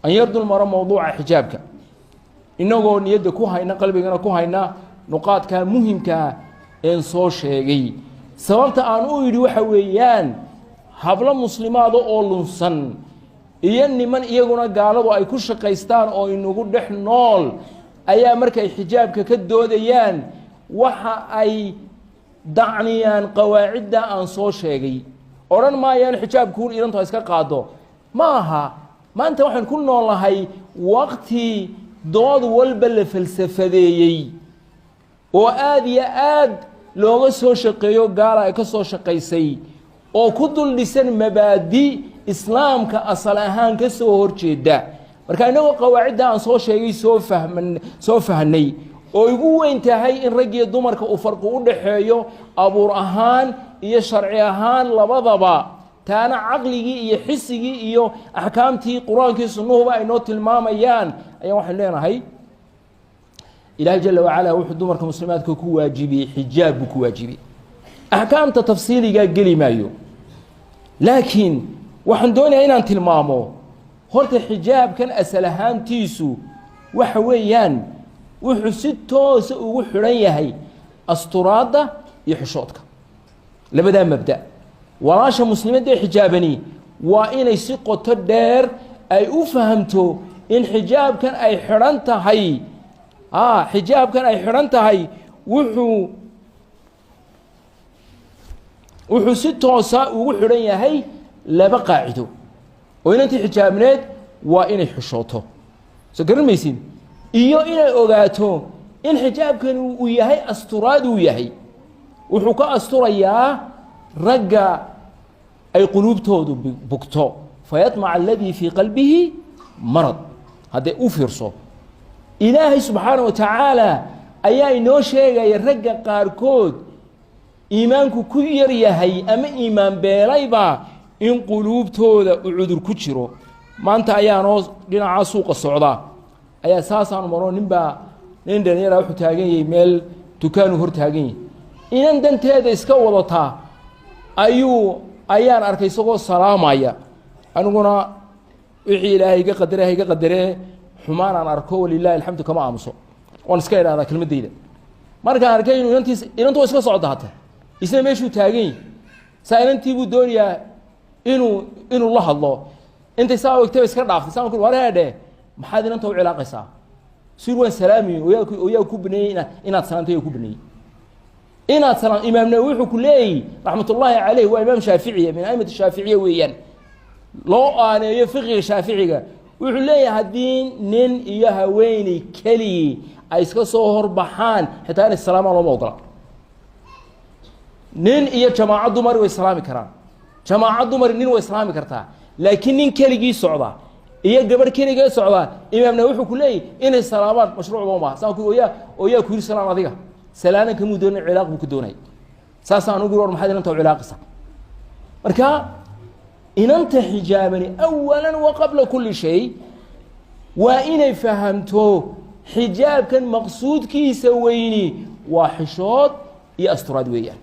أن يرضوا المرأة موضوع حجابك إنه نيد كوهينا قلبنا كوهينا نقاط كان مهم كإن صوشي سببت أن أريد وحويان hablo muslimaad oo lunsan iyo niman iyaguna gaaladu ay ku shaqaystaan oo inagu dhex nool ayaa markay xijaabka ka doodayaan waxa ay dacniyaan qawaacida aan soo sheegay oran maayaan xijaabku inta iska qaado maaha maanta waxaan ku noolahay waqti dood walba la falsafadeeyay oo aad iyo aad looga soo shaqeeyo gaala ay ka soo shaqaysay oo ku dul dhisan mabaadi islaamka asal ahaan ka soo horjeeda marka inagoo qawaacida aan soo sheegay soo fahnay oo ugu weyn tahay in rag iyo dumarka uu farqi u dhaxeeyo abuur ahaan iyo sharci ahaan labadaba taana caqligii iyo xisigii iyo ahkaamtii quraanka sunnuhuba ay noo tilmaamayaan ayaa waxaan leenahay ilaahay jalla wa ala wuxuu dumarka muslimaadka ku waajibiyay xijaab ku waajibiyay أحكام تفصيلية قلي مايو لكن waxaan doonayaa inaan tilmaamo horta xijaabkan asalahaan tiisu waxa weeyaan wuxuu si toos ugu xiran yahay asturaada iyo xishoodka labada mabda walaasha muslimadda xijaabani waa inay si qoto dheer ay u fahamto in xijaabkan ay xiran tahay wuxuu si toosa ugu xiran yahay laba qaacido oo inantii xijaabneed waa inay xishooto soo garanmaysin iyo inay ogaato in xijaabkan uu yahay asturaad uu yahay wuxuu ka asturayaa ragga ay quluubtoodu bugto fayatmaca alladii fii qalbihi marad hadday u fiirso ilaahay subxaanahu wa tacaala ayaa inoo sheegaya ragga qaarkood iimaanku ku yar yahay ama iimaan beelayba in quluubtooda u cudur ku jiro maanta ayaanoo dhinaca suuqa socda ayaa saasaan maro nin dhalinyara wuxuu taagan yahay meel dukaanu hor taagan yahay inan danteeda iska wadataa ayaan arkay isagoo salaamaya aniguna wixii ilaahay iga qadaree xumaan aan arko walilaahi alxamdu kama aamuso waan iska idhaahdaa kelmadayda markaan arkay inuu inantu iska socda hata isna meeshuu taagan yahay saa inantii buu doonayaa inuu la hadlo intay saa ogtay iska dhaaftay saa ku wareedhe maxaad inanta u cilaaqaysaa sir waan salaami oo yaa ku baneeyay inaad salaantay ku baneeyay inaad salaam imaamna wuxuu ku leeyay raxmatullaahi calayhi waa imaam shaafici min aimati shaaficiya weeyaan loo aaneeyo fiqiga shaaficiga wuxuu leeyahay haddii nin iyo haweeney keliya ay iska soo horbaxaan xitaa in salaama looma ogola nin iyo jamaaca dumar way salaami karaan jamaaca dumar nin way salaami kartaa laakiin nin keligii socda iyo gabar keligii socda imaamna wuxuu ku leeyahay inay salaamaan mashruuc ma saan ku yaa ku yiri salaam adiga salaanan kamu doonay cilaaq buu ku doonay saasaan ugu war maxaad inanta cilaaqisa marka inanta xijaabani awalan wa qabla kulli shay waa inay fahamto xijaabkan maqsuudkiisa weyni waa xishood iyo asturaad weeyaan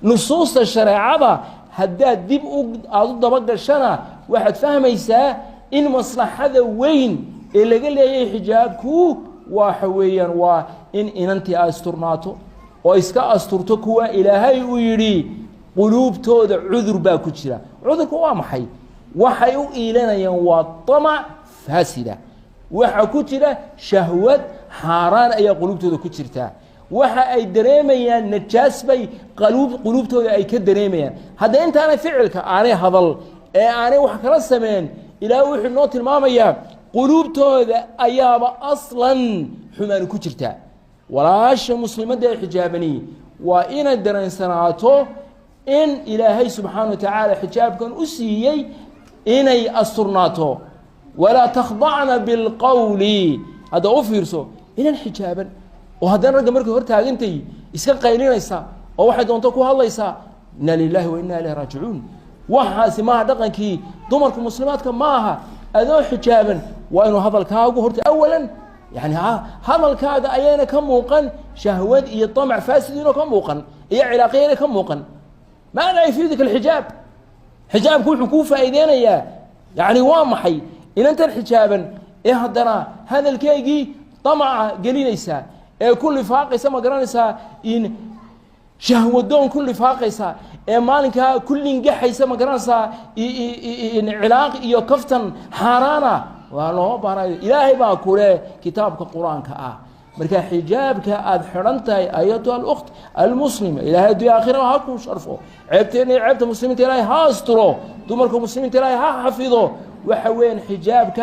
nusuusta shareecada haddaad dib aad u daba gashana waxaad fahmaysaa in maslaxada weyn ee laga leeyahay xijaabku waxa weeyaan waa in inantii asturnaato oo iska asturto kuwa ilaahay uu yidhi quluubtooda cudur baa ku jira cudurku waa maxay waxay u iilanayaan waa tamac faasida waxa ku jira shahwad xaaraan ayaa quluubtooda ku jirtaa waxa ay dareemayaan najaas bay quluubtooda ay ka dareemayaan hadda intaana ficilka aanay hadal ee aanay wax kala sameyn ilaahay wuxuu noo tilmaamayaa quluubtooda ayaaba aslan xumaan ku jirta walaasha muslimadda ee xijaabani waa inay dareensanaato in ilaahay subxaanahu wa tacaala xijaabkan u siiyey inay asturnaato walaa takhdacna bilqowli hadda u fiirso inan xijaaban oo haddana ragga markay hor taagantay iska qaylinaysa oo waxay doonto ku hadlaysaa inna lilaahi wa inna ilayhi raajicuun waxaasi maaha dhaqankii dumarka muslimaadka maaha adoo xijaaban waa inuu hadalkaagu horta awalan yani hadalkaaga ayayna ka muuqan shahwad iyo طamac faasid inuu ka muuqan iyo cilaaqiyana ka muuqan maada yafidika alxijaab xijaabku wuxuu kuu faa'iideynayaa yani waa maxay إن أنت الحجابا إيه هدنا هذا الكيجي طمع قلينيسا كل فاقسة ما قرانيسا إن شهوة دون كل فاقسة مالك كل نجحيسا ما قرانيسا إن علاق يكفتن حارانا والله بارا إلهي باكوله كتابك القرآن كأ مركا حجابك أدحرنتي أيتها الأخت المسلمة إلهي دي آخرة هاكم شرفه عبتني عبت مسلمين تلاقي هاسترو دمركم مسلمين تلاقي ها حفظه وحوين حجابك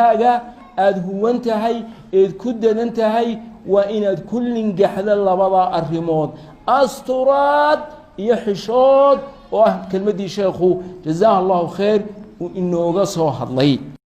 هو انتهي إذ كد انتهي وإن كل جحد اللبضاء الرمود أستراد يحشود كلمة دي شيخه جزاه الله خير وإنه قصه الله